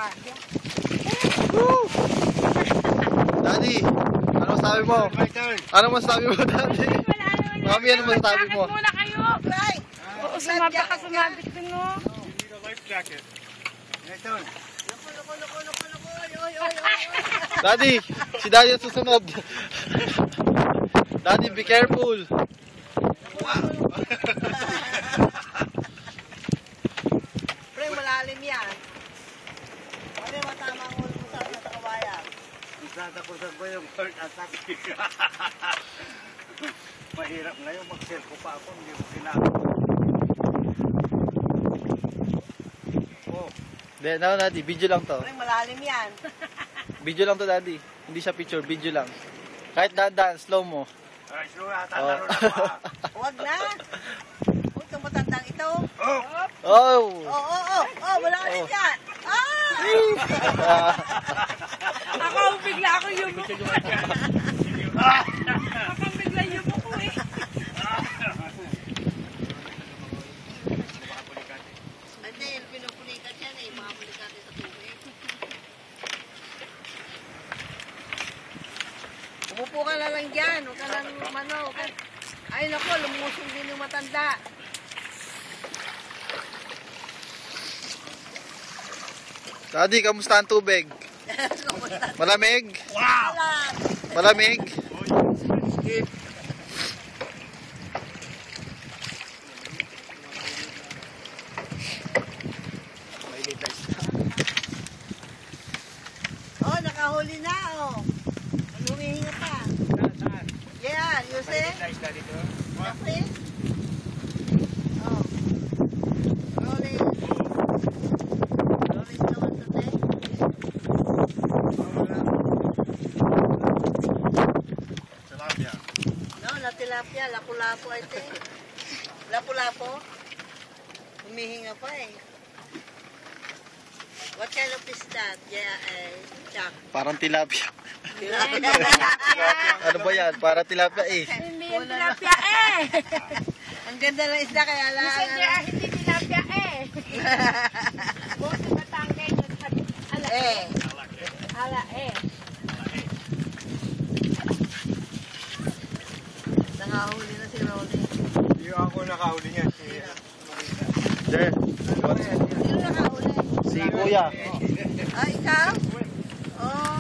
Akasya. Daddy, ano masabi mo? Ano masabi mo, Daddy? Mami, ano masabi mo? Muna kayo. Oo, sumabit ka sumabit dun, no? Life jacket. Daddy, si Daddy ang susunod. Daddy, be careful. Pre, malalim yan. Pre, matama ang ulo mo sa kawayan. Nagtatakutan ba yung heart attack? Mahirap ngayon, mag-selfie pa ako, hindi ko kinakawa. Oh. Then, no, Daddy, video lang to. Pre, malalim yan. Video lang to, Daddy. Hindi siya picture, video lang. Kahit dahan-dahan, slow mo. Ay, slow na, tatalo na pa. Huwag na. Huwag kang matandang ito. Oh! Oh! Malalim yan. Ah! Ako, bigla ako yumuko. Ako bigla yumuko eh. Hindi, pinupulikat yan eh. Mga pulikat sa tubig. Umupo ka na lang dyan. Huwag ka lang umano. Ay naku, lumusong din yung matanda. Daddy, kamusta ang tubig? Malamig? Wow! Malamig? Oh, nakahuli na oh. Humihinga pa. Yeah, you see? Okay? Oh. Rolling. Rolling naman sa tank. Tilapia. No, na tilapia. Lapu-lapu, I think. Lapu-lapu. Humihinga pa eh. What kind of fish is that? Yeah, Chuck. Parang tilapia. Tilapia. Ano ba yan? Parang tilapia eh. Hindi yung tilapia eh. Ang ganda ng isda kaya lang. Hindi tilapia eh. Buti matangkay nyo sa ala Eh. Ala eh. Nakahuli na si Rolly. Yung ako nakahuli niya. There. Sino nakahuli? Si Kuya. Ah, ikaw? Oh.